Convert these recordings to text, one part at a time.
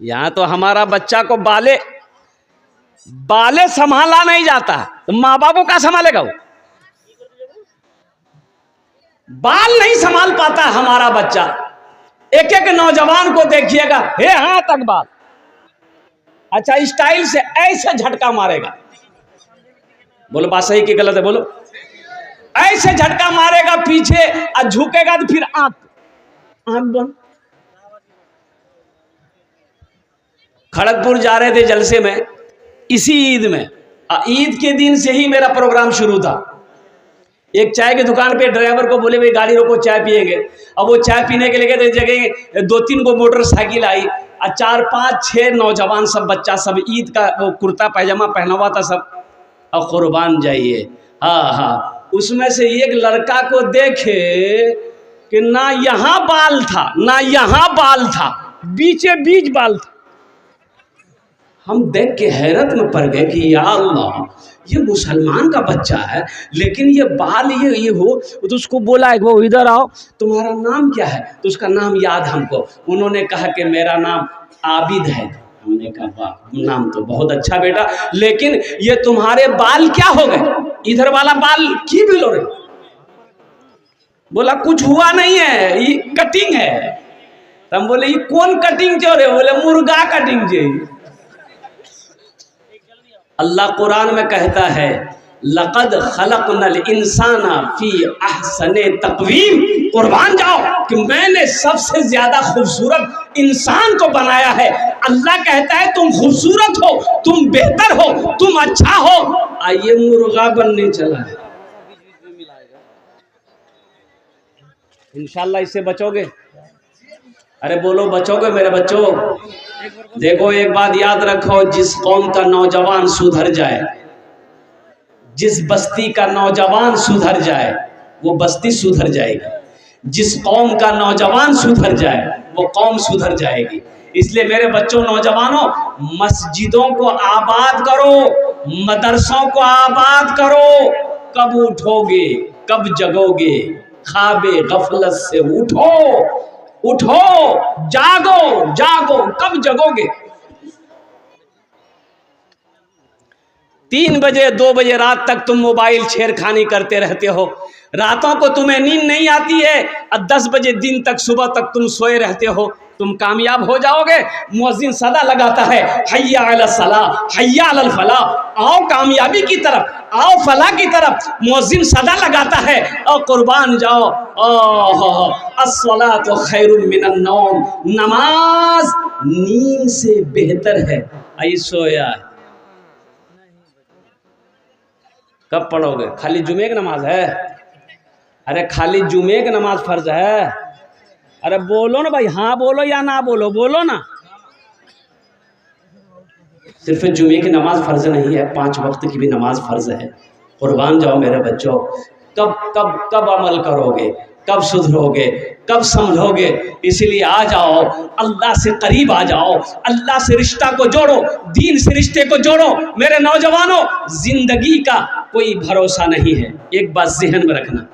यहाँ तो हमारा बच्चा को बाले बाले संभाला नहीं जाता, तो माँ बाप को क्या संभालेगा? वो बाल नहीं संभाल पाता हमारा बच्चा। एक एक नौजवान को देखिएगा, हे हाँ तक बाल, अच्छा स्टाइल से ऐसे झटका मारेगा। बोलो बात सही कि गलत है? बोलो। ऐसे झटका मारेगा पीछे और झुकेगा तो फिर आंख बंद। खड़गपुर जा रहे थे जलसे में, इसी ईद में, ईद के दिन से ही मेरा प्रोग्राम शुरू था। एक चाय की दुकान पे ड्राइवर को बोले भाई गाड़ी रोको, चाय पिएंगे। अब वो चाय पीने के लिए गए, जगह 2-3 को मोटरसाइकिल आई और 4-5-6 नौजवान, सब बच्चा, सब ईद का वो कुर्ता पैजामा पहना हुआ था सब। और कुर्बान जाइए, हाँ हाँ, उसमें से एक लड़का को देखे कि ना यहाँ बाल था ना यहाँ बाल था, बीचे बीच बाल था। हम देख के हैरत में पड़ गए कि या अल्लाह, ये मुसलमान का बच्चा है लेकिन ये बाल ये हो। तो उसको बोला है वो इधर आओ, तुम्हारा नाम क्या है? तो उसका नाम याद हमको, उन्होंने कहा कि मेरा नाम आबिद है। हमने कहा वाह, नाम तो बहुत अच्छा बेटा, लेकिन ये तुम्हारे बाल क्या हो गए? इधर वाला बाल की भी लो रहे? बोला कुछ हुआ नहीं है, ये कटिंग है। तो हम बोले ये कौन कटिंग जो रहे? बोले मुर्गा कटिंग जी। अल्लाह कुरान में कहता है लक़द खलक़नल इंसाना फी अहसने तक़वीम। कुर्बान जाओ कि मैंने सबसे ज्यादा खूबसूरत इंसान को बनाया है। अल्लाह कहता है तुम खूबसूरत हो, तुम बेहतर हो, तुम अच्छा हो, आइए मुर्गा बनने चला है। इंशाल्लाह इससे बचोगे। अरे बोलो बचोगे मेरे बच्चों। देखो एक बात याद रखो, जिस कौम का नौजवान सुधर जाए, जिस बस्ती का नौजवान सुधर जाए, वो बस्ती सुधर जाएगी। जिस कौम का नौजवान सुधर जाए, वो कौम सुधर जाएगी। इसलिए मेरे बच्चों, नौजवानों, मस्जिदों को आबाद करो, मदरसों को आबाद करो। कब उठोगे, कब जगोगे? ख्वाबे गफलत से उठो, उठो, जागो, जागो, कब जगोगे? 3 बजे 2 बजे रात तक तुम मोबाइल छेड़खानी करते रहते हो, रातों को तुम्हें नींद नहीं आती है, और 10 बजे दिन तक, सुबह तक तुम सोए रहते हो। तुम कामयाब हो जाओगे। मुअज्जिन सदा लगाता है हय्या अला सलाह, हय्या अल फलाह, आओ कामयाबी की तरफ, आओ फलाह की तरफ। मुअज्जिन सदा लगाता है और कुर्बान जाओ। अस्सलातु खैरुम मिनन नौम, नमाज नींद से बेहतर है। आई सोया कब पढ़ोगे? खाली जुमे की नमाज है? अरे खाली जुमे की नमाज फर्ज है? अरे बोलो ना भाई, हाँ बोलो या ना बोलो, बोलो ना। सिर्फ जुमे की नमाज फर्ज नहीं है, 5 वक्त की भी नमाज फर्ज है। कुर्बान जाओ मेरे बच्चों। कब कब कब अमल करोगे? कब सुधरोगे? कब समझोगे? इसीलिए आ जाओ, अल्लाह से करीब आ जाओ, अल्लाह से रिश्ता को जोड़ो, दीन से रिश्ते को जोड़ो। मेरे नौजवानों, जिंदगी का कोई भरोसा नहीं है। एक बात ज़हन में रखना,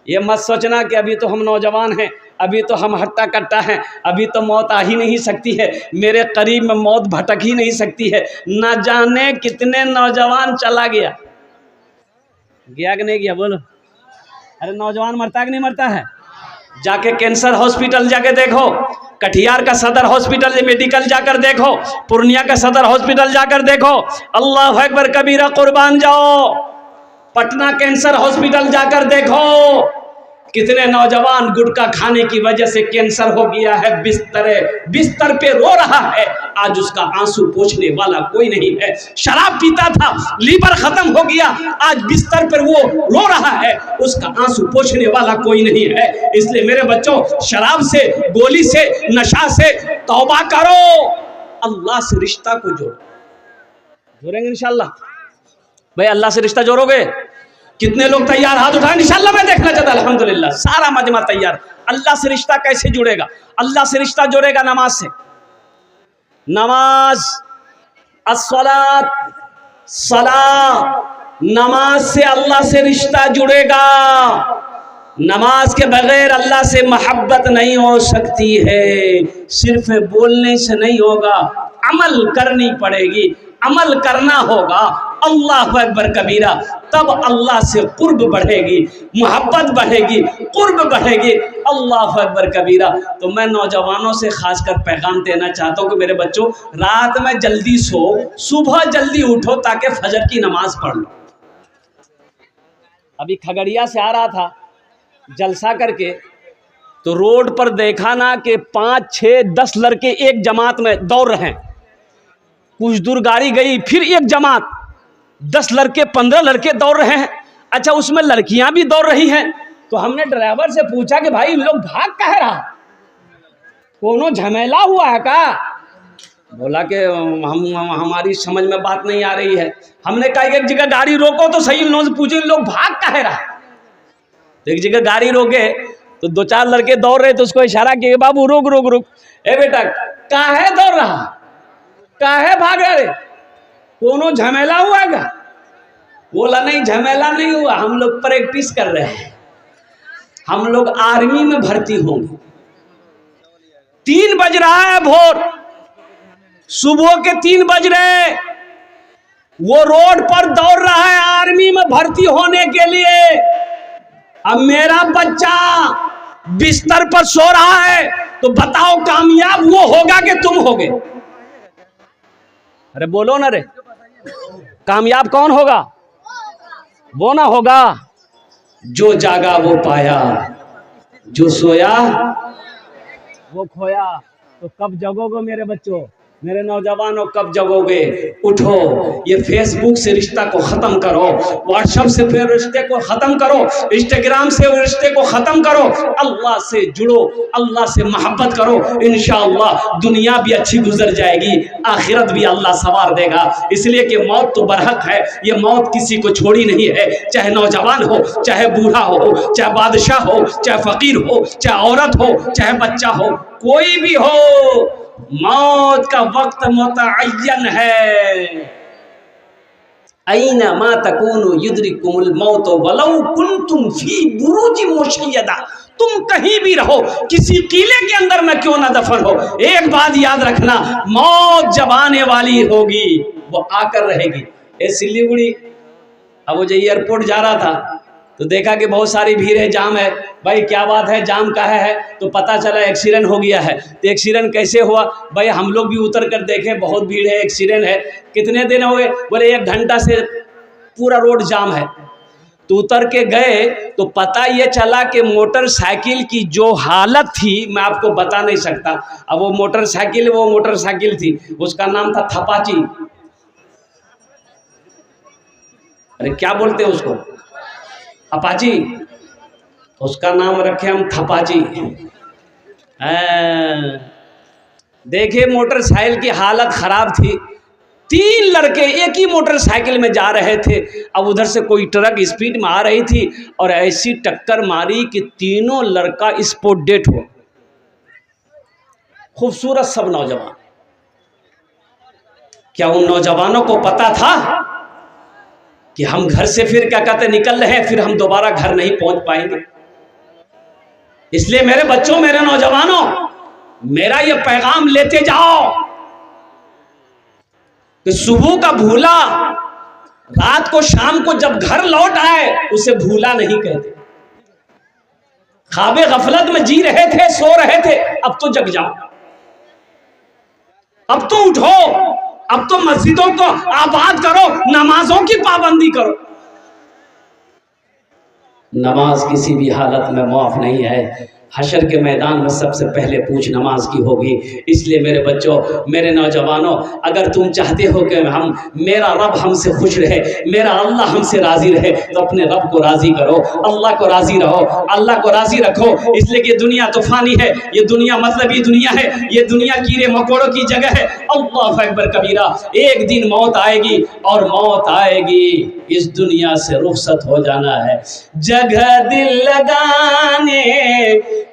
ये मत सोचना कि अभी तो हम नौजवान हैं, अभी तो हम हट्टा कट्टा हैं, अभी तो मौत आ ही नहीं सकती है, मेरे करीब में मौत भटक ही नहीं सकती है। ना जाने कितने नौजवान चला गया, गया कि नहीं गया? बोलो। अरे नौजवान मरता कि नहीं मरता है? जाके कैंसर हॉस्पिटल जाके देखो, कटिहार का सदर हॉस्पिटल मेडिकल जाकर देखो, पूर्णिया का सदर हॉस्पिटल जाकर देखो। अल्लाह अकबर कबीरा, कुर्बान जाओ। पटना कैंसर हॉस्पिटल जाकर देखो, कितने नौजवान गुटखा खाने की वजह से कैंसर हो गया है, बिस्तर पे रो रहा है, आज उसका आंसू पोंछने वाला कोई नहीं है। शराब पीता था, लीवर खत्म हो गया, आज बिस्तर पर वो रो रहा है, उसका आंसू पोंछने वाला कोई नहीं है। इसलिए मेरे बच्चों, शराब से, गोली से, नशा से तौबा करो, अल्लाह से रिश्ता को जोड़ेंगे इंशाल्लाह। भाई अल्लाह से रिश्ता जोड़ोगे? कितने लोग तैयार? हाथ उठाएं, इंशाल्लाह मैं देखना चाहता। अल्हम्दुलिल्लाह सारा मजमा तैयार। अल्लाह से रिश्ता कैसे जुड़ेगा? अल्लाह से रिश्ता जोड़ेगा नमाज से। नमाज, अस्सलात, सलाह, नमाज से अल्लाह से रिश्ता जुड़ेगा। नमाज के बगैर अल्लाह से मोहब्बत नहीं हो सकती है। सिर्फ बोलने से नहीं होगा, अमल करनी पड़ेगी, अमल करना होगा। अल्लाह अकबर कबीरा, तब अल्लाह से कुर्ब बढ़ेगी, मोहब्बत बढ़ेगी, कुर्ब बढ़ेगी। अल्लाह अकबर कबीरा। तो मैं नौजवानों से खासकर पैगाम देना चाहता हूँ कि मेरे बच्चों, रात में जल्दी सो, सुबह जल्दी उठो ताकि फजर की नमाज पढ़ लो। अभी खगड़िया से आ रहा था जलसा करके, तो रोड पर देखा ना कि 5, 6, 10 लड़के एक जमात में दौड़ रहे हैं। कुछ दूर गाड़ी गई, फिर एक जमात, 10 लड़के 15 लड़के दौड़ रहे हैं। अच्छा, उसमें लड़कियां भी दौड़ रही हैं। तो हमने ड्राइवर से पूछा कि भाई इन लोग भाग कह रहा, कोनो झमेला हुआ है का? बोला कि हमारी समझ में बात नहीं आ रही है। हमने कहा एक जगह गाड़ी रोको तो सही, इन लोगों से पूछे इन लोग भाग कह रहा। तो एक जगह गाड़ी रोके तो 2-4 लड़के दौड़ रहे, तो उसको इशारा किया, बाबू रुक रुक रुक, ए बेटा काहे दौड़ रहा, काहे भाग रहे, कोनो झमेला हुआ क्या? बोला नहीं, झमेला नहीं हुआ, हम लोग प्रैक्टिस कर रहे हैं, हम लोग आर्मी में भर्ती होंगे। 3 बज रहा है भोर, सुबह के 3 बज रहे, वो रोड पर दौड़ रहा है आर्मी में भर्ती होने के लिए। अब मेरा बच्चा बिस्तर पर सो रहा है, तो बताओ कामयाब वो होगा कि तुम होगे? अरे बोलो ना रे, कामयाब कौन होगा? वो ना होगा जो जागा वो पाया, जो सोया वो खोया। तो कब जगोगे मेरे बच्चों, मेरे नौजवानों, कब जगोगे? उठो, ये फेसबुक से रिश्ता को ख़त्म करो, व्हाट्सएप से फिर रिश्ते को ख़त्म करो, इंस्टाग्राम से रिश्ते को ख़त्म करो, अल्लाह से जुड़ो, अल्लाह से मोहब्बत करो। इंशाअल्लाह दुनिया भी अच्छी गुजर जाएगी, आखिरत भी अल्लाह संवार देगा। इसलिए कि मौत तो बरहक है, ये मौत किसी को छोड़ी नहीं है। चाहे नौजवान हो, चाहे बूढ़ा हो, चाहे बादशाह हो, चाहे फ़कीर हो, चाहे औरत हो, चाहे बच्चा हो, कोई भी हो, मौत का वक्त मुतअय्यन है। ऐना मा तकूनु युद्रिकुमुल मौत वलौ कुंतुम फी बुरूजिन मुशय्यदा। तुम कहीं भी रहो, किसी किले के अंदर में क्यों ना दफन हो, एक बात याद रखना, मौत जब आने वाली होगी वो आकर रहेगी। ए सिलीगुड़ी, अब वो जो एयरपोर्ट जा रहा था तो देखा कि बहुत सारी भीड़ है, जाम है। भाई क्या बात है, जाम काहे है? तो पता चला एक्सीडेंट हो गया है। तो एक्सीडेंट कैसे हुआ? भाई हम लोग भी उतर कर देखे, बहुत भीड़ है, एक्सीडेंट है। कितने दिन हुए? बोले 1 घंटा से पूरा रोड जाम है। तो उतर के गए तो पता ये चला कि मोटरसाइकिल की जो हालत थी मैं आपको बता नहीं सकता। अब वो मोटरसाइकिल थी, उसका नाम था थपाची। अरे क्या बोलते हैं उसको, अपाची, उसका नाम रखे हम थपाची। देखिए मोटरसाइकिल की हालत खराब थी। 3 लड़के एक ही मोटरसाइकिल में जा रहे थे। अब उधर से कोई ट्रक स्पीड में आ रही थी और ऐसी टक्कर मारी कि तीनों लड़का स्पॉट डेड हो। खूबसूरत सब नौजवान। क्या उन नौजवानों को पता था कि हम घर से फिर क्या कहते निकल रहे हैं, फिर हम दोबारा घर नहीं पहुंच पाएंगे? इसलिए मेरे बच्चों, मेरे नौजवानों, मेरा ये पैगाम लेते जाओ कि सुबह का भूला रात को, शाम को जब घर लौट आए उसे भूला नहीं कहते। ख्वाबे गफलत में जी रहे थे, सो रहे थे, अब तो जग जाओ, अब तो उठो, अब तो मस्जिदों को आबाद करो, नमाजों की पाबंदी करो। नमाज किसी भी हालत में माफ नहीं है। हशर के मैदान में सबसे पहले पूछ नमाज की होगी। इसलिए मेरे बच्चों, मेरे नौजवानों, अगर तुम चाहते हो कि मेरा रब हमसे खुश रहे, मेरा अल्लाह हमसे राज़ी रहे, तो अपने रब को राज़ी करो, अल्लाह को राज़ी रहो, अल्लाह को राज़ी रखो। इसलिए कि दुनिया तूफ़ानी है, ये दुनिया मतलबी दुनिया है, ये दुनिया कीड़े मकोड़ों की जगह है। अल्लाह अकबर कबीरा। एक दिन मौत आएगी और मौत आएगी, इस दुनिया से रुखसत हो जाना है। जगह दिल लगाने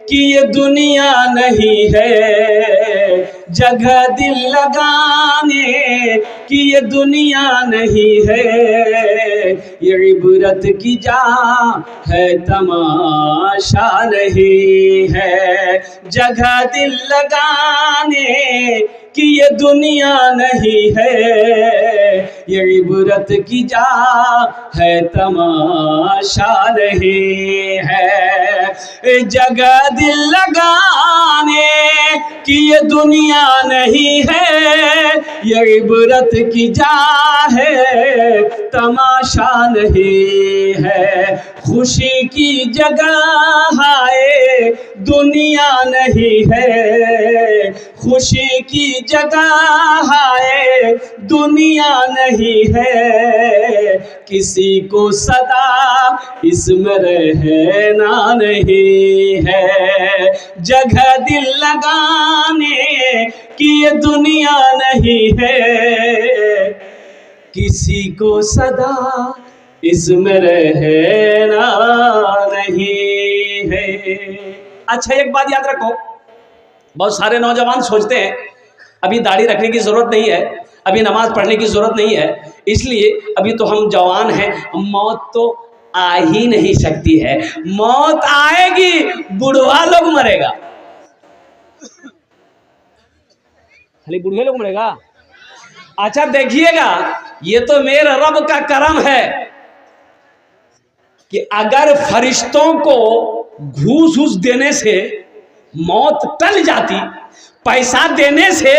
कि ये दुनिया नहीं है, जगह दिल लगाने की ये दुनिया नहीं है, ये इबरत की जा है तमाशा नहीं है। जगह दिल लगाने कि ये दुनिया नहीं है, ये इबरत की जा है तमाशा नहीं है। जगह दिल लगाने कि ये दुनिया नहीं है, ये इबरत की जा है तमाशा नहीं है। खुशी की जगह है दुनिया नहीं है, खुशी की जगह है दुनिया नहीं है। किसी को सदा इसमें रहना नहीं है, जगह दिल लगाने की ये दुनिया नहीं है, किसी को सदा इसमें रहना नहीं है। अच्छा एक बात याद रखो, बहुत सारे नौजवान सोचते हैं अभी दाढ़ी रखने की ज़रूरत नहीं है, अभी नमाज पढ़ने की ज़रूरत नहीं है, इसलिए अभी तो हम जवान हैं, मौत तो आ ही नहीं सकती है। मौत आएगी, बुढ़वा लोग मरेगा, खाली बुढ़े लोग मरेगा। अच्छा देखिएगा, ये तो मेरे रब का करम है कि अगर फरिश्तों को घूस घूस देने से मौत टल जाती, पैसा देने से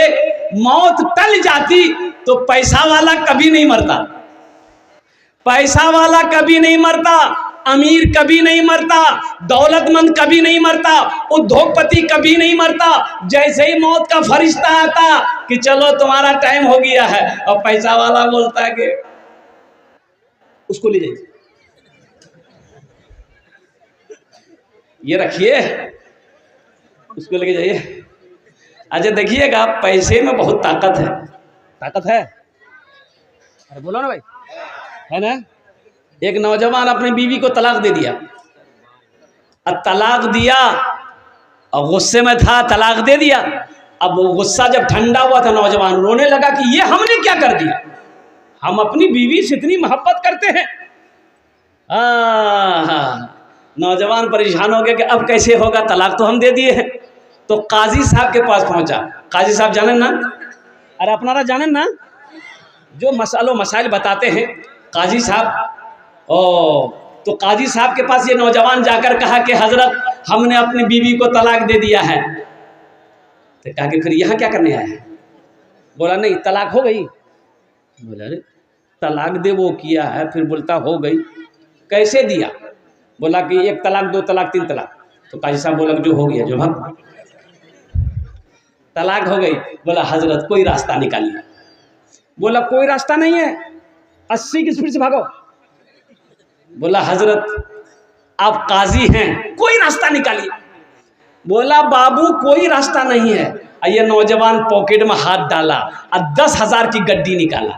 मौत टल जाती, तो पैसा वाला कभी नहीं मरता, पैसा वाला कभी नहीं मरता, अमीर कभी नहीं मरता, दौलतमंद कभी नहीं मरता, उद्योगपति कभी नहीं मरता। जैसे ही मौत का फरिश्ता आता कि चलो तुम्हारा टाइम हो गया है, और पैसा वाला बोलता है कि उसको ले जाइए, ये रखिए, उसको लेके जाइए। अच्छा देखिएगा, पैसे में बहुत ताकत है, ताकत है, अरे बोलो ना भाई, है ना। एक नौजवान अपनी बीवी को तलाक दे दिया, अब तलाक दिया और गुस्से में था, तलाक दे दिया। अब वो गुस्सा जब ठंडा हुआ था, नौजवान रोने लगा कि ये हमने क्या कर दिया, हम अपनी बीवी से इतनी मोहब्बत करते हैं। नौजवान परेशान हो गया कि अब कैसे होगा, तलाक तो हम दे दिए हैं। तो काजी साहब के पास पहुंचा। काजी साहब जाने ना, अरे अपनारा जाने ना, जो मसाइल बताते हैं काजी साहब। तो काजी साहब के पास ये नौजवान जाकर कहा कि हजरत हमने अपनी बीवी को तलाक दे दिया है। तो कहा कि फिर यहाँ क्या करने आया है? बोला नहीं, तलाक हो गई। बोला अरे तलाक दे वो किया है, फिर बोलता हो गई, कैसे दिया? बोला कि 1 तलाक 2 तलाक 3 तलाक। तो काजी साहब बोला जो हो गया, जो भाग तलाक हो गई। बोला हजरत कोई रास्ता निकालिए। बोला कोई रास्ता नहीं है, 80 की स्पीड से भागो। बोला हजरत आप काजी हैं, कोई रास्ता निकालिए। बोला बाबू कोई रास्ता नहीं है। ये नौजवान पॉकेट में हाथ डाला और 10,000 की गड्डी निकाला,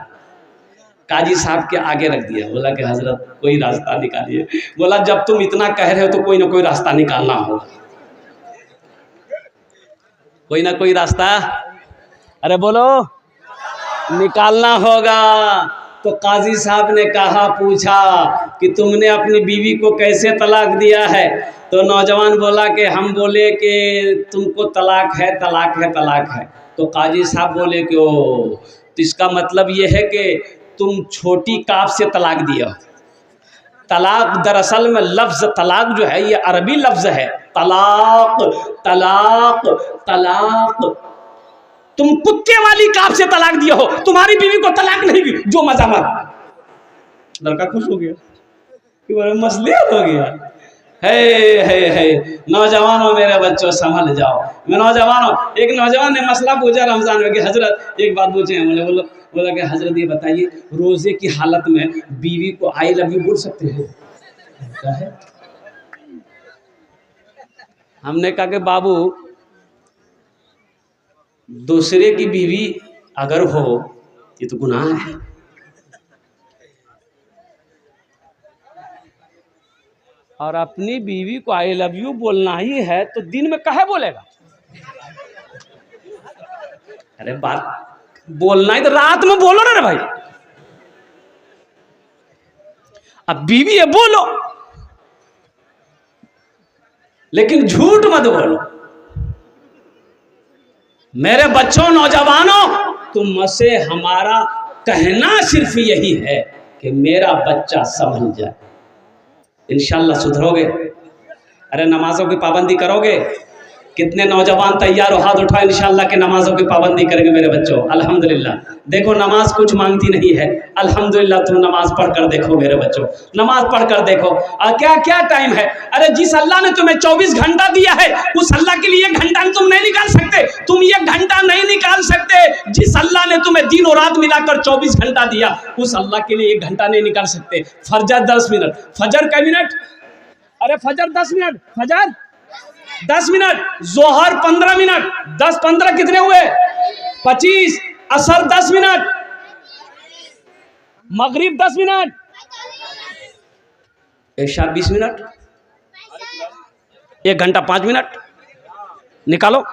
काजी साहब के आगे रख दिया। बोला कि हजरत कोई रास्ता निकालिए। बोला जब तुम इतना कह रहे हो तो कोई ना कोई रास्ता निकालना होगा, कोई ना कोई रास्ता, अरे बोलो, निकालना होगा। तो काजी साहब ने कहा, पूछा कि तुमने अपनी बीवी को कैसे तलाक दिया है? तो नौजवान बोला कि हम बोले कि तुमको तलाक है, तलाक है, तलाक है। तो काजी साहब बोले कि ओ, तो इसका मतलब ये है कि तुम छोटी काफ से तलाक दिया। तलाक दरअसल में लफ्ज़ तलाक जो है ये अरबी लफ्ज़ है, तलाक तलाक तलाक। तुम कुत्ते वाली काफ से तलाक दिया हो, तुम्हारी बीवी को तलाक नहीं दी, जो मजा मार। लड़का खुश हो गया कि मसले हो गया। है नौजवानों मेरे बच्चों संभल जाओ। मैं नौजवानों, एक नौजवान ने मसला पूछा रमजान में कि हजरत एक बात पूछे हैं। बोला कि हजरत ये बताइए रोजे की हालत में बीवी को आई लव यू बोल सकते हैं? क्या है? हमने कहा कि बाबू दूसरे की बीवी अगर हो ये तो गुनाह है। और अपनी बीवी को आई लव यू बोलना ही है तो दिन में कहे बोलेगा? अरे बात बोलना ही तो रात में बोलो ना रे भाई। अब बीवी है बोलो, लेकिन झूठ मत बोलो। मेरे बच्चों, नौजवानों, तुम से हमारा कहना सिर्फ यही है कि मेरा बच्चा संभल जाए। इंशाल्लाह सुधरोगे। अरे नमाजों की पाबंदी करोगे? कितने नौजवान तैयार हो? हाथ उठाओ। इंशाल्लाह के नमाजों की पाबंदी करेंगे मेरे बच्चों। अल्हम्दुलिल्लाह। देखो नमाज कुछ मांगती नहीं है। अल्हम्दुलिल्लाह तुम नमाज पढ़ कर देखो मेरे बच्चों, नमाज पढ़ कर देखो। क्या क्या टाइम है? अरे जिस अल्लाह ने तुम्हें 24 घंटा दिया है, उस अल्लाह के लिए 1 घंटा तुम नहीं निकाल सकते। तुम 1 घंटा नहीं निकाल सकते। जिस अल्लाह ने तुम्हें दिन और रात मिलाकर 24 घंटा दिया, उस अल्लाह के लिए 1 घंटा नहीं निकाल सकते। फजर 10 मिनट, फजर का मिनट, अरे फजर 10 मिनट, फजर 10 मिनट, जोहर 15 मिनट, 10 15 कितने हुए? 25। असर 10 मिनट, मगरिब 10 मिनट, इशा 20 मिनट, 1 घंटा 5 मिनट निकालो।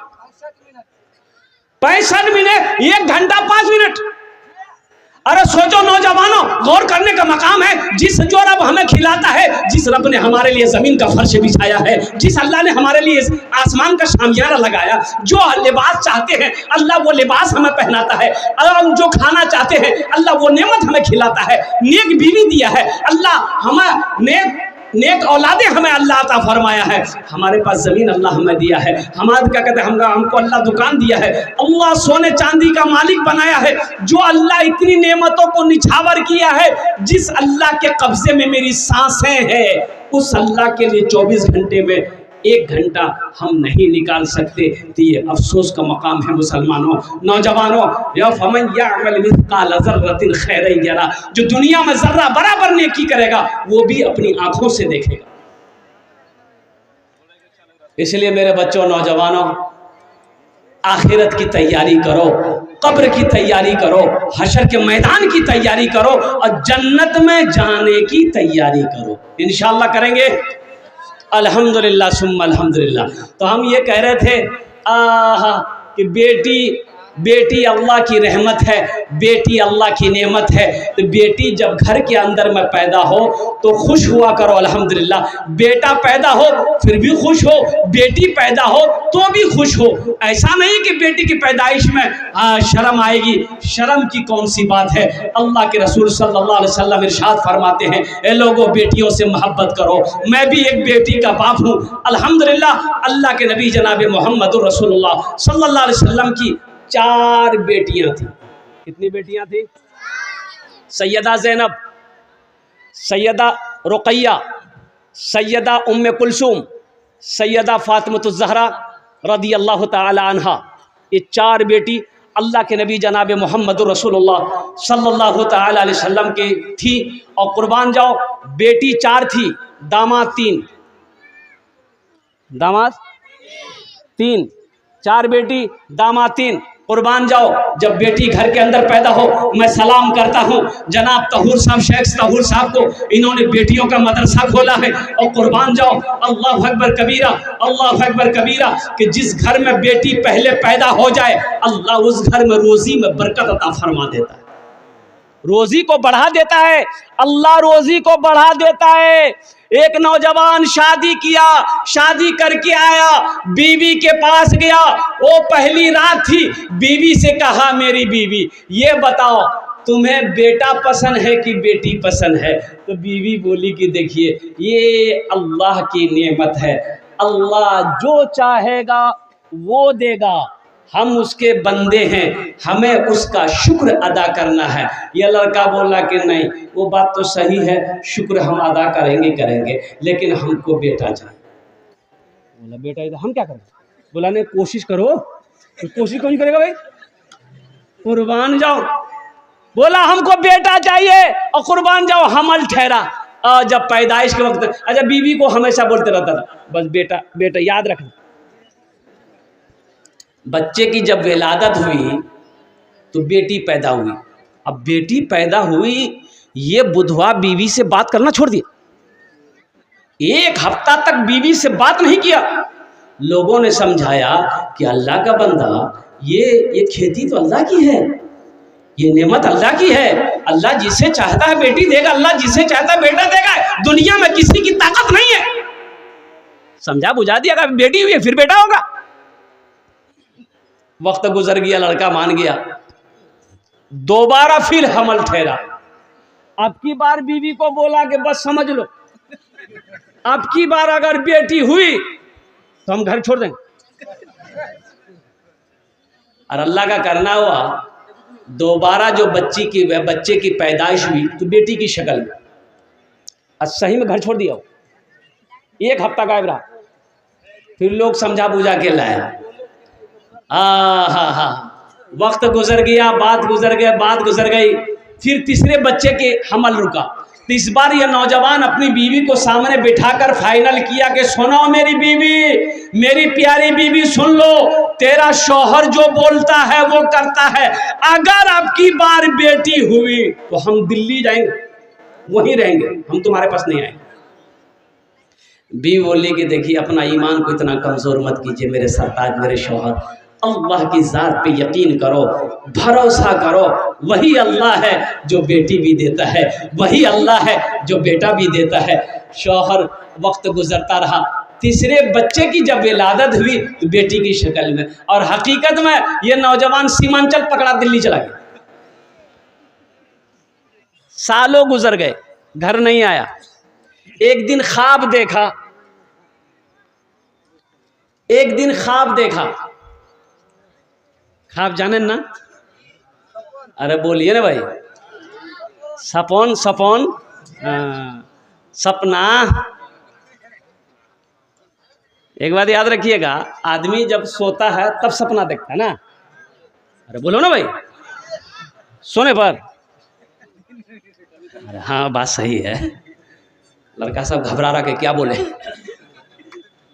65 मिनट, 1 घंटा 5 मिनट। अरे सोचो नौजवानों, गौर करने का मकाम है। जिस जो रब हमें खिलाता है, जिस रब ने हमारे लिए जमीन का फर्श बिछाया है, जिस अल्लाह ने हमारे लिए आसमान का शामियाना लगाया, जो लिबास चाहते हैं अल्लाह वो लिबास हमें पहनाता है। और हम जो खाना चाहते हैं अल्लाह वो नेमत हमें खिलाता है। नेक बीवी दिया है अल्लाह, हमें नेक औलादे हमें अल्लाह अता फरमाया है। हमारे पास ज़मीन अल्लाह हमें दिया है। हमारे क्या कहते हैं, हमको अल्लाह दुकान दिया है। अल्लाह सोने चांदी का मालिक बनाया है। जो अल्लाह इतनी नेमतों को निछावर किया है, जिस अल्लाह के कब्जे में मेरी सांसें हैं, उस अल्लाह के लिए 24 घंटे में 1 घंटा हम नहीं निकाल सकते। तो ये अफसोस का मकाम है मुसलमानों, नौजवानों। या फमन यअमल मिस्काल ज़र्रतिन खैरन यरा, जो दुनिया में जर्रा बराबर नेकी करेगा वो भी अपनी आंखों से देखेगा। इसलिए मेरे बच्चों, नौजवानों, आखिरत की तैयारी करो, कब्र की तैयारी करो, हशर के मैदान की तैयारी करो और जन्नत में जाने की तैयारी करो। इंशाअल्लाह करेंगे। अल्हम्दुलिल्लाह सुम्मा अल्हम्दुलिल्लाह। तो हम ये कह रहे थे कि बेटी अल्लाह की रहमत है, बेटी अल्लाह की नेमत है। तो बेटी जब घर के अंदर में पैदा हो तो खुश हुआ करो अल्हम्दुलिल्लाह। बेटा पैदा हो फिर भी खुश हो, बेटी पैदा हो तो भी खुश हो। ऐसा नहीं कि बेटी की पैदाइश में शर्म आएगी। शर्म की कौन सी बात है? अल्लाह के रसूल सल्लल्लाहु अलैहि वसल्लम इरशाद फरमाते हैं, ए लोगों बेटियों से मोहब्बत करो। मैं भी एक बेटी का बाप हूँ अल्हम्दुलिल्लाह। अल्लाह के नबी जनाब मोहम्मद रसूलुल्लाह सल्लल्लाहु अलैहि वसल्लम की 4 बेटियां थी। कितनी बेटियां थी? सैयदा ज़ैनब, सैयदा रुक़ैया, सैयदा उम्मे कुलसूम, सैयदा फ़ातिमतुज़ ज़हरा रदी अल्लाह ताला अन्हा। ये 4 बेटी अल्लाह के नबी जनाब मोहम्मद रसूलुल्लाह सल्लल्लाहु ताला अलैहि वसल्लम की थी। और कुर्बान जाओ, बेटी 4 थी, दामाद 3, दामाद 3, 4 बेटी दामाद 3। कुर्बान जाओ, जब बेटी घर के अंदर पैदा हो, मैं सलाम करता हूँ जनाब तहूर साहब, शेख तहूर साहब को। इन्होंने बेटियों का मदरसा खोला है। और कुर्बान जाओ, अल्लाह अकबर कबीरा, अल्लाह अकबर कबीरा, कि जिस घर में बेटी पहले पैदा हो जाए अल्लाह उस घर में रोज़ी में बरकत अता फरमा देता है, रोज़ी को बढ़ा देता है। अल्लाह रोज़ी को बढ़ा देता है। एक नौजवान शादी किया, शादी करके आया, बीवी के पास गया, वो पहली रात थी। बीवी से कहा, मेरी बीवी ये बताओ तुम्हें बेटा पसंद है कि बेटी पसंद है? तो बीवी बोली कि देखिए ये अल्लाह की नेमत है, अल्लाह जो चाहेगा वो देगा, हम उसके बंदे हैं, हमें उसका शुक्र अदा करना है। यह लड़का बोला कि नहीं, वो बात तो सही है, शुक्र हम अदा करेंगे, लेकिन हमको बेटा चाहिए। बोला बेटा तो हम क्या करें? बोला नहीं, कोशिश करो। तो कोशिश कौन करेगा भाई? कुर्बान जाओ। बोला हमको बेटा चाहिए और कुर्बान जाओ। हमल ठहरा। जब पैदाइश के वक्त, अच्छा बीवी को हमेशा बोलते रहता था, बस बेटा बेटा याद रखना। बच्चे की जब विलादत हुई तो बेटी पैदा हुई। अब बेटी पैदा हुई, ये बुधवा बीवी से बात करना छोड़ दिया। 1 हफ्ता तक बीवी से बात नहीं किया। लोगों ने समझाया कि अल्लाह का बंदा, ये खेती तो अल्लाह की है, ये नेमत अल्लाह की है। अल्लाह जिसे चाहता है बेटी देगा, अल्लाह जिसे चाहता है बेटा देगा। दुनिया में किसी की ताकत नहीं है। समझा बुझा दिया, अगर बेटी हुई है फिर बेटा होगा। वक्त गुजर गया, लड़का मान गया, दोबारा फिर हमल ठहरा। अब की बार बीवी को बोला कि बस समझ लो, अब की बार अगर बेटी हुई तो हम घर छोड़ देंगे। और अल्लाह का करना हुआ, दोबारा जो बच्चे की पैदाइश हुई तो बेटी की शक्ल में। आज सही में घर छोड़ दिया हो, 1 हफ्ता गायब रहा, फिर लोग समझा बुझा के लाया। हाँ, वक्त गुजर गया, बात गुजर गई, फिर तीसरे बच्चे के हमल रुका। तो इस बार यह नौजवान अपनी बीवी को सामने बिठाकर फाइनल किया कि सुनो मेरी बीवी, मेरी प्यारी बीवी, सुन लो, तेरा शौहर जो बोलता है वो करता है। अगर आपकी बार बेटी हुई तो हम दिल्ली जाएंगे, वहीं रहेंगे, हम तुम्हारे पास नहीं आएंगे। बीवी बोली कि देखिए, अपना ईमान को इतना कमजोर मत कीजिए मेरे सरताज, मेरे शौहर, अल्लाह की ज़ात पे यकीन करो, भरोसा करो। वही अल्लाह है जो बेटी भी देता है, वही अल्लाह है जो बेटा भी देता है। शौहर वक्त गुजरता रहा, तीसरे बच्चे की जब विलादत हुई तो बेटी की शक्ल में, और हकीकत में ये नौजवान सीमांचल पकड़ा दिल्ली चला गया। सालों गुजर गए, घर नहीं आया। एक दिन ख्वाब देखा, ख्वाब जाने ना, अरे बोलिए ना भाई, सपन सपना। एक बात याद रखिएगा, आदमी जब सोता है तब सपना देखता है ना। अरे बोलो ना भाई, सोने पर। अरे हाँ, बात सही है। लड़का सब घबरा रहा कि क्या बोले।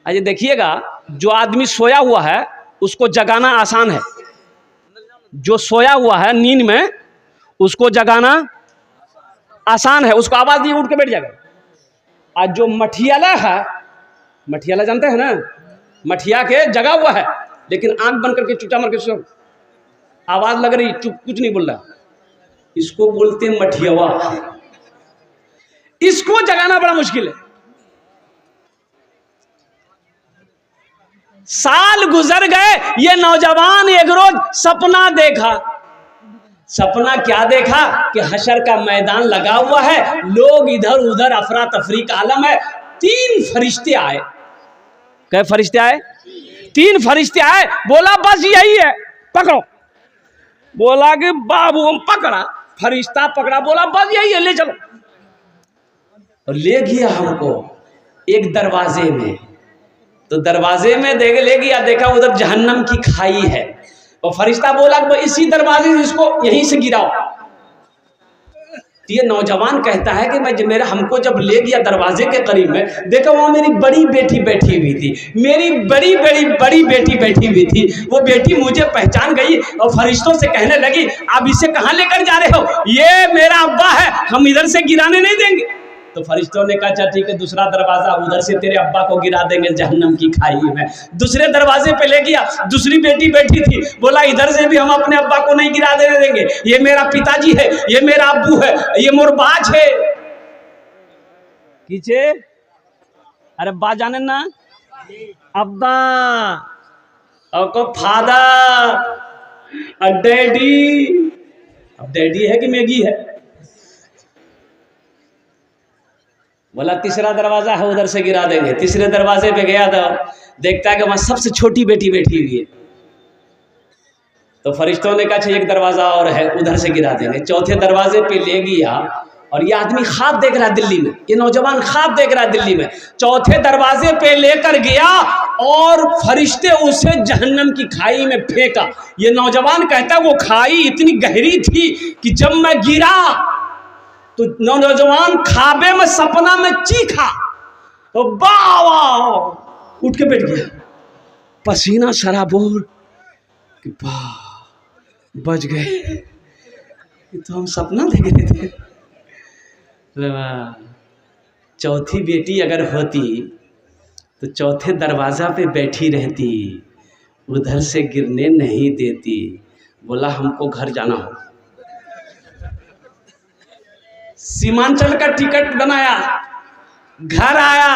अजय देखिएगा, जो आदमी सोया हुआ है उसको जगाना आसान है। जो सोया हुआ है नींद में, उसको जगाना आसान है, उसको आवाज दिए उठ के बैठ जाएगा। आज जो मठियाला है, मठियाला जानते हैं ना, मठिया के जगा हुआ है लेकिन आंख बंद करके चुपचाप मार के सो, आवाज लग रही, चुप, कुछ नहीं बोल रहा, इसको बोलते हैं मठियावा। इसको जगाना बड़ा मुश्किल है। साल गुजर गए, ये नौजवान एक रोज सपना देखा। सपना क्या देखा कि हशर का मैदान लगा हुआ है, लोग इधर उधर अफरा तफरी का आलम है। 3 फरिश्ते आए। कै फरिश्ते आए? 3 फरिश्ते आए। बोला बस यही है, पकड़ो। बोला कि बाबू हम पकड़ा, फरिश्ता पकड़ा, बोला बस यही है, ले चलो। और ले गया हमको एक दरवाजे में। तो दरवाजे में ले गया, देखा उधर जहन्नम की खाई है। और फरिश्ता बोला कि इसी दरवाजे से इसको यहीं से गिराओ। तो ये नौजवान कहता है कि हमको जब ले गया दरवाजे के करीब में, देखा वहां मेरी बड़ी बेटी बैठी हुई थी, मेरी बड़ी बेटी बैठी हुई थी। वो बेटी मुझे पहचान गई और फरिश्तों से कहने लगी, आप इसे कहाँ लेकर जा रहे हो? ये मेरा अब्बा है, हम इधर से गिराने नहीं देंगे। तो फरिश्तों ने कहा, अच्छा ठीक है, दूसरा दरवाजा, उधर से तेरे अब्बा को गिरा देंगे जहन्नम की खाई में। दूसरे दरवाजे पे ले गया, दूसरी बेटी बैठी थी, बोला इधर से भी हम अपने अब्बा को नहीं गिरा देने देंगे, ये मेरा पिताजी है, ये मेरा अब्बू है, ये मोर बाज है। कीचे अरे बा जाने ना, अब्बा और को फादर और डैडी। अब डैडी है कि मैगी है? बोला तीसरा दरवाजा है, उधर से गिरा देंगे। तीसरे दरवाजे पे गया तो देखता है कि वहां सबसे छोटी बेटी बैठी हुई है। तो फरिश्तों ने कहा, एक दरवाजा और है, उधर से गिरा देंगे। चौथे दरवाजे पे ले गया और ये आदमी ख्वाब देख रहा है दिल्ली में, ये नौजवान ख्वाब देख रहा है दिल्ली में। चौथे दरवाजे पे लेकर गया और फरिश्ते उसे जहन्नम की खाई में फेंका। ये नौजवान कहता है वो खाई इतनी गहरी थी कि जब मैं गिरा तो नौजवान ख्वाबे में, सपना में चीखा, तो वाह उठ के बैठ गया, पसीना सराबोर कि वाह बच गए, तो हम सपना देख रहे थे। चौथी बेटी अगर होती तो चौथे दरवाजा पे बैठी रहती, उधर से गिरने नहीं देती। बोला हमको घर जाना हो। सीमांचल का टिकट बनाया, घर आया,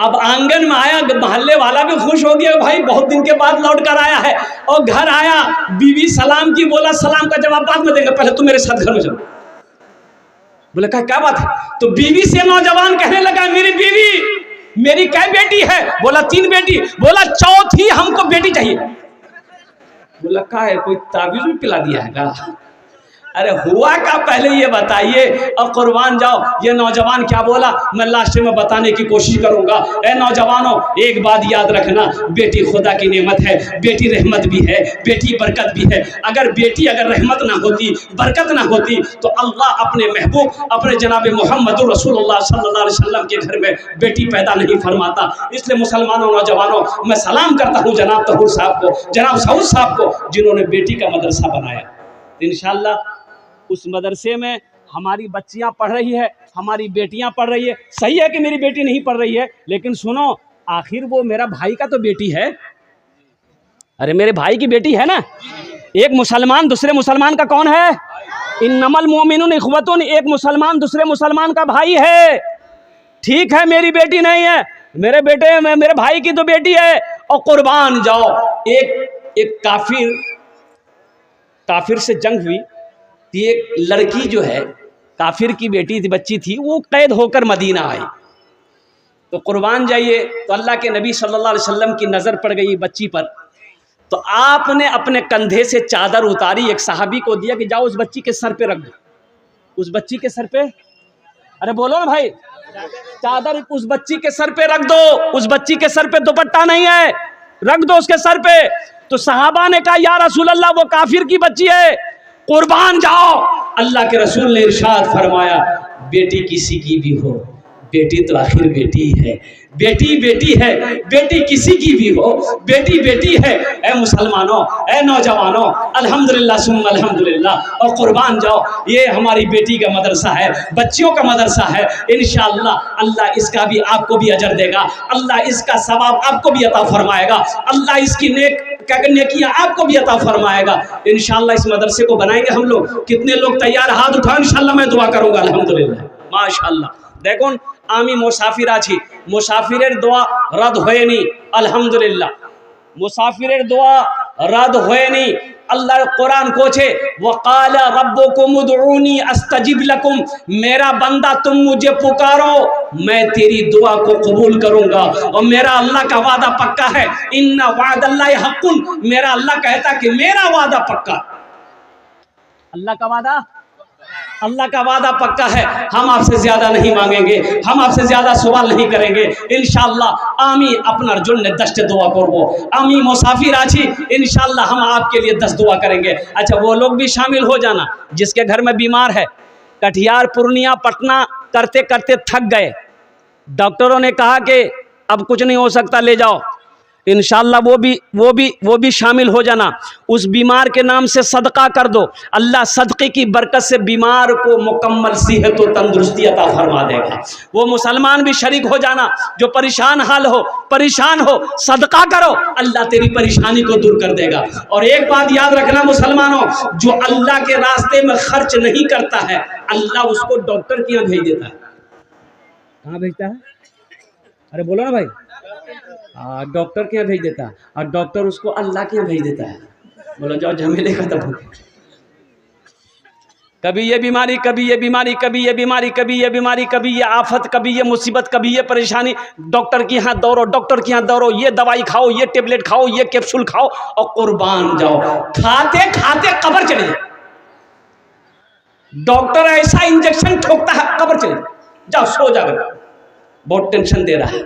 अब आंगन में आया, मोहल्ले वाला भी खुश हो गया, भाई बहुत दिन के बाद लौट कर आया है। और घर आया, बीवी सलाम की, बोला सलाम का जवाब बाद में देंगे, पहले तुम मेरे साथ घर में चलो। बोले क्या बात है? तो बीवी से नौजवान कहने लगा, मेरी बीवी, मेरी क्या बेटी है? बोला 3 बेटी। बोला चौथी हमको बेटी चाहिए। बोला क्या है, कोई ताबीज भी पिला दिया है क्या? अरे हुआ क्या पहले ये बताइए। और कुर्बान जाओ, ये नौजवान क्या बोला मैं लास्ट में बताने की कोशिश करूंगा। ए नौजवानों, एक बात याद रखना, बेटी खुदा की नेमत है, बेटी रहमत भी है, बेटी बरकत भी है। अगर बेटी अगर रहमत ना होती, बरकत ना होती, तो अल्लाह अपने महबूब, अपने जनाब मोहम्मद रसूलुल्लाह सल्लल्लाहु अलैहि वसल्लम के घर में बेटी पैदा नहीं फरमाता। इसलिए मुसलमानों, नौजवानों, मैं सलाम करता हूँ जनाब तहूर साहब को, जनाब सऊद साहब को, जिन्होंने बेटी का मदरसा बनाया। इंशाअल्लाह उस मदरसे में हमारी बच्चियां पढ़ रही है, हमारी बेटियां पढ़ रही है। सही है कि मेरी बेटी नहीं पढ़ रही है, लेकिन सुनो, आखिर वो मेरा भाई का तो बेटी है। अरे मेरे भाई की बेटी है ना। एक मुसलमान दूसरे मुसलमान का कौन है? इन्नमल मोमिनून इख्वतुन। एक मुसलमान दूसरे मुसलमान का भाई है। ठीक है, मेरी बेटी नहीं है, मेरे बेटे, मेरे भाई की तो बेटी है। और कुर्बान जाओ, एक काफिर से जंग हुई। एक लड़की जो है काफिर की बेटी थी, बच्ची थी, वो कैद होकर मदीना आई। तो कुर्बान जाइए, तो अल्लाह के नबी सल्लल्लाहु अलैहि वसल्लम की नज़र पड़ गई बच्ची पर। तो आपने अपने कंधे से चादर उतारी, एक सहाबी को दिया कि जाओ उस बच्ची के सर पे रख दो। उस बच्ची के सर पे, अरे बोलो ना भाई, चादर उस बच्ची के सर पे रख दो। उस बच्ची के सर पे दुपट्टा नहीं है, रख दो उसके सर पे। तो सहाबा ने कहा या रसूल अल्लाह, वो काफिर की बच्ची है। कुर्बान जाओ, अल्लाह के रसूल ने इरशाद फरमाया, बेटी किसी की भी हो, बेटी तो आखिर बेटी है। बेटी बेटी है, बेटी किसी की भी हो, बेटी बेटी है। ए मुसलमानों, ए नौजवानों, अल्हम्दुलिल्लाह सुम्मा अल्हम्दुलिल्लाह। और कुर्बान जाओ, ये हमारी बेटी का मदरसा है, बच्चियों का मदरसा है। इंशाअल्लाह अल्लाह इसका भी, आपको भी अजर देगा, अल्लाह इसका सवाब आपको भी अता फरमाएगा, अल्लाह इसकी नेकियां आपको भी अता फरमाएगा। इंशाअल्लाह इस मदरसे को बनाएंगे हम लोग। कितने लोग तैयार? हाथ उठाओ, इंशाअल्लाह मैं दुआ करूंगा। अल्हम्दुलिल्लाह, माशाअल्लाह। देखुन आमी मुसाफिर आছি, मुसाफिरेर দোয়া रद्द হয়নি। আলহামদুলিল্লাহ, মুসাফিরের দোয়া रद्द হয়নি। अल्लाह कुरान कोचे, वक़ाला रब्बुकुम उदऊनी अस्तजिब लकुम। मेरा बंदा तुम मुझे पुकारो, मैं तेरी दुआ को कबूल करूंगा। और मेरा अल्लाह का वादा पक्का है, इन्ना वादल्लाहि हक़्क़ुन। मेरा अल्लाह कहता कि मेरा वादा पक्का। अल्लाह का वादा पक्का है। हम आपसे ज्यादा नहीं मांगेंगे, हम आपसे ज्यादा सवाल नहीं करेंगे। इंशाअल्लाह आमी अपनार जन्य 10 दुआ करबो। आमी मुसाफिर आছি, इंशाअल्लाह हम आपके लिए 10 दुआ करेंगे। अच्छा, वो लोग भी शामिल हो जाना जिसके घर में बीमार है। कटिहार, पूर्णिया, पटना करते करते थक गए, डॉक्टरों ने कहा कि अब कुछ नहीं हो सकता, ले जाओ। इंशाअल्लाह वो भी शामिल हो जाना। उस बीमार के नाम से सदका कर दो, अल्लाह सदक़े की बरकत से बीमार को मुकम्मल सेहत और तंदुरुस्ती अता फरमा देगा। वो मुसलमान भी शरीक हो जाना जो परेशान हो, सदका करो, अल्लाह तेरी परेशानी को दूर कर देगा। और एक बात याद रखना मुसलमानों, जो अल्लाह के रास्ते में खर्च नहीं करता है, अल्लाह उसको डॉक्टर के यहाँ भेज देता है। कहाँ भेजता है? अरे बोलो ना भाई। डॉक्टर के यहाँ भेज देता है, और डॉक्टर उसको अल्लाह के यहाँ भेज देता है। बोलो जाओ, झमेले खत्म हो गए। कभी ये बीमारी, कभी ये बीमारी, कभी ये बीमारी, कभी ये बीमारी, कभी ये आफत, कभी ये मुसीबत, कभी ये परेशानी। डॉक्टर के यहाँ दौड़ो, डॉक्टर के यहाँ दौड़ो, ये दवाई खाओ, ये टेबलेट खाओ, ये कैप्सूल खाओ, और कुर्बान जाओ, खाते खाते कब्र चले जाओ। डॉक्टर ऐसा इंजेक्शन ठोकता है, कब्र चले जाओ, सो जाओ, बहुत टेंशन दे रहा है।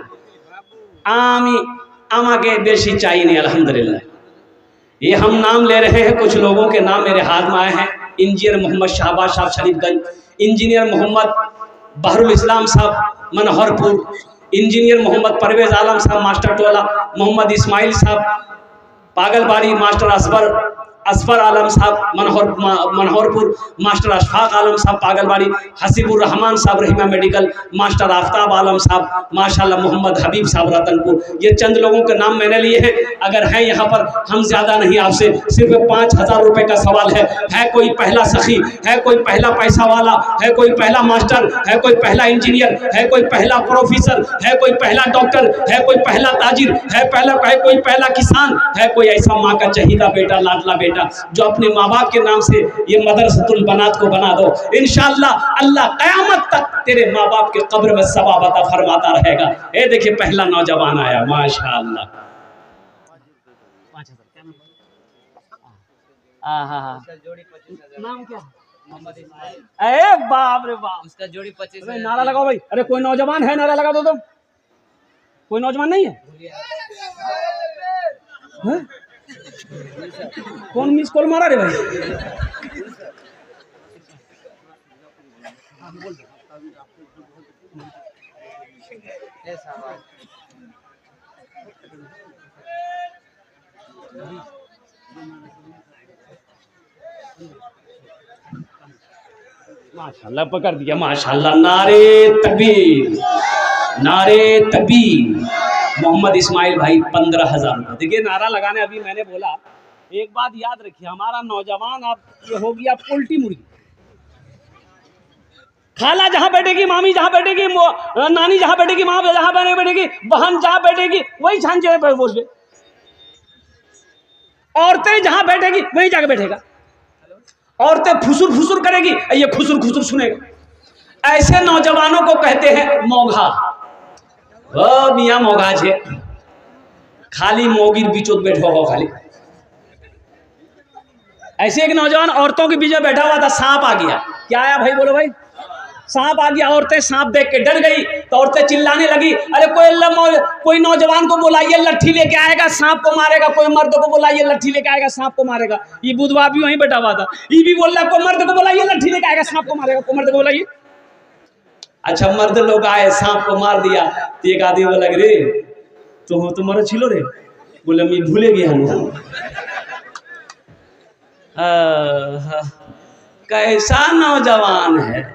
आमाके बेशी चाहिए नहीं। अल्हम्दुलिल्लाह, ये हम नाम ले रहे हैं, कुछ लोगों के नाम मेरे हाथ में आए हैं। इंजीनियर मोहम्मद शाहबाज साहब शरीफगंज, इंजीनियर मोहम्मद बहरुल इस्लाम साहब मनोहरपुर, इंजीनियर मोहम्मद परवेज आलम साहब मास्टर टोला, मोहम्मद इस्माइल साहब पागलबाड़ी, मास्टर असफर आलम साहब मनोहरपुर, मास्टर अशफाक आलम साहब पागलबाड़ी, हसीबुर रहमान साहब रहीमा मेडिकल, मास्टर आफ्ताब आलम साहब माशाल्लाह, मोहम्मद हबीब साहब रतनपुर। ये चंद लोगों के नाम मैंने लिए हैं। अगर हैं यहाँ पर, हम ज़्यादा नहीं, आपसे सिर्फ 5,000 रुपये का सवाल है कोई पहला सखी, है कोई पहला पैसा वाला, है कोई पहला मास्टर, है कोई पहला इंजीनियर, है कोई पहला प्रोफेसर, है कोई पहला डॉक्टर, है कोई पहला ताजिर, है कोई पहला किसान, है कोई ऐसा माँ का चहीदा बेटा, लाडला बेटा जो अपने माँ बाप के नाम से ये मदरसतुल बनात को बना दो। इंशाअल्लाह अल्लाह क़यामत तक तेरे माँ बाप के कब्र में सवाब अता फरमाता रहेगा। ये देखिए पहला नौजवान आया, माशाअल्लाह। नाम क्या? अरे बाप रे बाप, उसका जोड़ी 25। नारा लगाओ भाई। अरे कोई नौजवान है, नारा लगा दो। तुम कोई नौजवान नहीं है? कौन मिस कॉल मारा रे भाई? माशाल्लाह पकड़ दिया, माशाल्लाह। नारे तकबीर, नारे तकबीर। मोहम्मद इस्माइल भाई 15,000 रुपये। देखिए नारा लगाने, अभी मैंने बोला, एक बात याद रखिए, हमारा नौजवान अब ये हो गया पोल्ट्री मुर्गी। खाला जहाँ बैठेगी, मामी जहाँ बैठेगी, नानी जहाँ बैठेगी, माँ जहाँ बैठेगी, बहन जहाँ बैठेगी वही झांझे पे बोल दे। औरतें जहाँ बैठेगी वही जाके बैठेगा। औरतें फुसुर फुसुर करेगी, ये खुसुर खुसुर सुनेगा। ऐसे नौजवानों को कहते हैं मोघा। ओ मियाँ मोघा छे, खाली मोगिर बीचों बैठो हो खाली। ऐसे एक नौजवान औरतों के बीच में बैठा हुआ था, सांप आ गया। क्या आया भाई? बोलो भाई। सांप आ गया। औरतें सांप देख के डर गई तो औरतें चिल्लाने लगी, अरे कोई नौजवान को बुलाइए, लट्ठी लेके आएगा, सांप को मारेगा। कोई मर्द को बुलाइए, लट्ठी लेके आएगा, सांप को मारेगा। ये बुधवा भी वहीं बैठा हुआ था, ये भी बोल रहा कोई मर्द को बुलाइए, लट्ठी लेके आएगा, सांप को मारेगा। कोई मर्द को बुलाइए। अच्छा मर्द लोग आए, सांप को मार दिया। तो एक आदमी बोला, रे तुम्हारा छिलो रे? बोले मैं भूले गया हूँ। कैसा नौजवान है।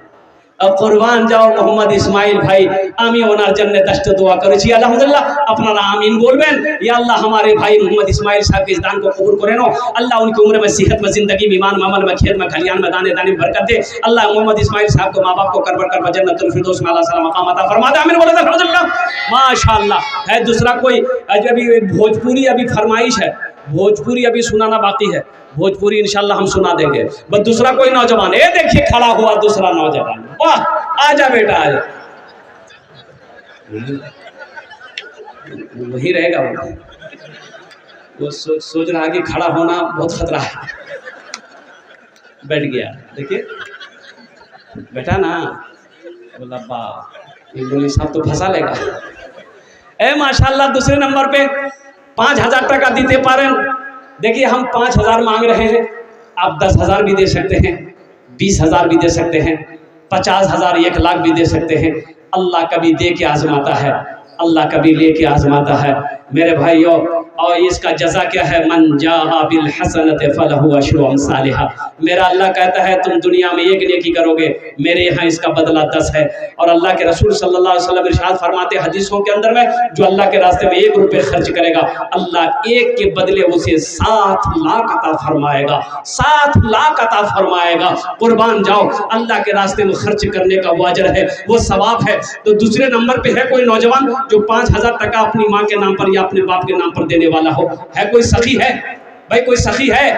अब कुर्बान जाओ मोहम्मद इस्माइल भाई। आमी ओनार जन्ने दस्त दुआ करे छी अल्हम्दुलिल्लाह। अपना आमीन बोलबेन। या अल्लाह हमारे भाई मोहम्मद इस्माइल साहब के इस दान को कबूल करे नो। अल्लाह उनकी उम्र में, सेहत में, जिंदगी में, ईमान में, अमल में, खेत में, खलियान में, दाने दाने में बरकत दे। अल्लाह मोहम्मद इस्माइल साहब को, माँ बाप को कर कर जन्नतुल फिरदौस में अल्लाह सलाम मकाम अता फरमा दे। आमीन बोलो अल्हम्दुलिल्लाह। माशाअल्लाह। है दूसरा कोई अभी भोजपुरी अभी फरमाइश है, भोजपुरी अभी सुनाना बाकी है। भोजपुरी इंशाल्लाह हम सुना देंगे। बस दूसरा कोई नौजवान, ये देखिए खड़ा हुआ दूसरा नौजवान। वाह, आजा बेटा आजा। वही रहेगा वो सोच रहा कि खड़ा होना बहुत खतरा है। बैठ गया, देखिए बैठा ना, बोला बा इंग्लिश साहब तो फंसा लेगा। ए माशाल्लाह। दूसरे नंबर पे 5,000 टका दीते पारे। देखिए हम 5,000 मांग रहे हैं, आप 10,000 भी दे सकते हैं, 20,000 भी दे सकते हैं, 50,000, 1 लाख भी दे सकते हैं। अल्लाह कभी दे के आजमाता है, अल्लाह कभी ले के आजमाता है मेरे भाइयों। और इसका जज़ा क्या है? मन जाहा बिल हसनत फलहु अशरु अमसालिहा। मेरा अल्लाह कहता है तुम दुनिया में एक नेकी करोगे, मेरे यहाँ इसका बदला 10 है। और अल्लाह के रसूल सल्लल्लाहु अलैहि वसल्लम इरशाद फरमाते हदीसों के अंदर में, जो अल्लाह के रास्ते में 1 रुपये खर्च करेगा, अल्लाह 1 के बदले उसे 7 लाख अता फरमाएगा, 7 लाख अता फरमाएगा। कुर्बान जाओ, अल्लाह के रास्ते में खर्च करने का वो अजर है, वो सवाब है। तो दूसरे नंबर पे है कोई नौजवान जो 5,000 टका अपनी माँ के नाम पर या अपने बाप के नाम पर देने वाला हो। है कोई सखी? है भाई कोई सखी है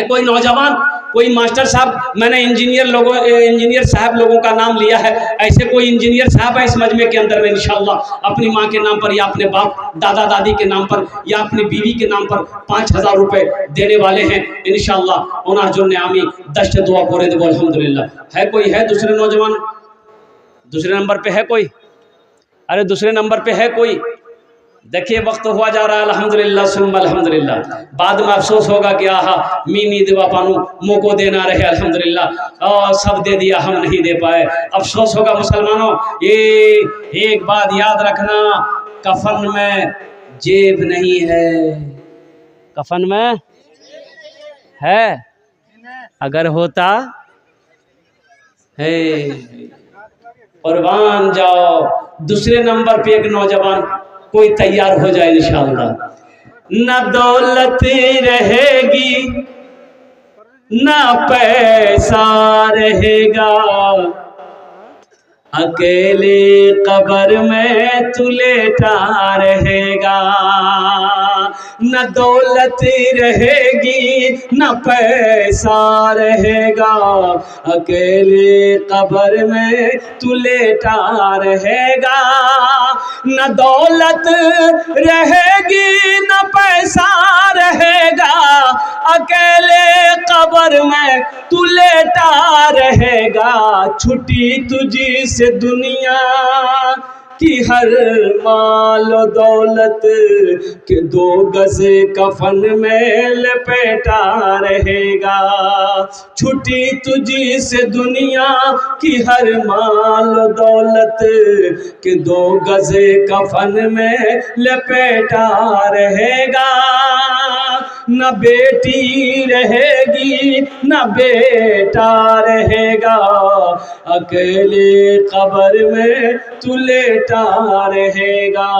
कोई नौजवान, कोई मास्टर साहब? मैंने इंजीनियर साहब लोगों का नाम लिया है। ऐसे कोई इंजीनियर साहब है इस मजमे के अंदर में इंशाअल्लाह अपनी माँ के नाम पर या अपने बाप दादा दादी के नाम पर या अपनी बीवी के नाम पर 5,000 रुपये देने वाले हैं इंशाअल्लाह। उन्हें जो आमी दस्त दुआ करे देव अल्हम्दुलिल्लाह। है कोई? है दूसरे नौजवान? दूसरे नंबर पे है कोई? अरे दूसरे नंबर पे है कोई? देखिए वक्त हुआ जा रहा है। अल्हम्दुलिल्लाह सुम्मा अल्हम्दुलिल्लाह। बाद में अफसोस होगा कि आहा मीमी दिवा पानू मुँह को देना रहे। अल्हम्दुलिल्लाह और सब दे दिया, हम नहीं दे पाए। अफसोस होगा मुसलमानों। ये एक बात याद रखना, कफन में जेब नहीं है, कफन में है? अगर होता है, कुर्बान जाओ। दूसरे नंबर पे एक नौजवान कोई तैयार हो जाए इंशाअल्लाह। न दौलत रहेगी न पैसा रहेगा, अकेले कब्र में तू लेटा रहेगा। न दौलत रहेगी न पैसा रहेगा, अकेले कब्र में तू लेटा रहेगा। न दौलत रहेगी न पैसा रहेगा, अकेले कब्र में तू लेटा रहेगा। छुट्टी तुझी से दुनिया की हर माल दौलत के 2 गज कफन में लपेटा रहेगा। छुट्टी तुझी से दुनिया की हर माल दौलत के 2 गज कफन में लपेटा रहेगा। न बेटी रहेगी न बेटा रहेगा, अकेले कब्र में तू लेटा रहेगा।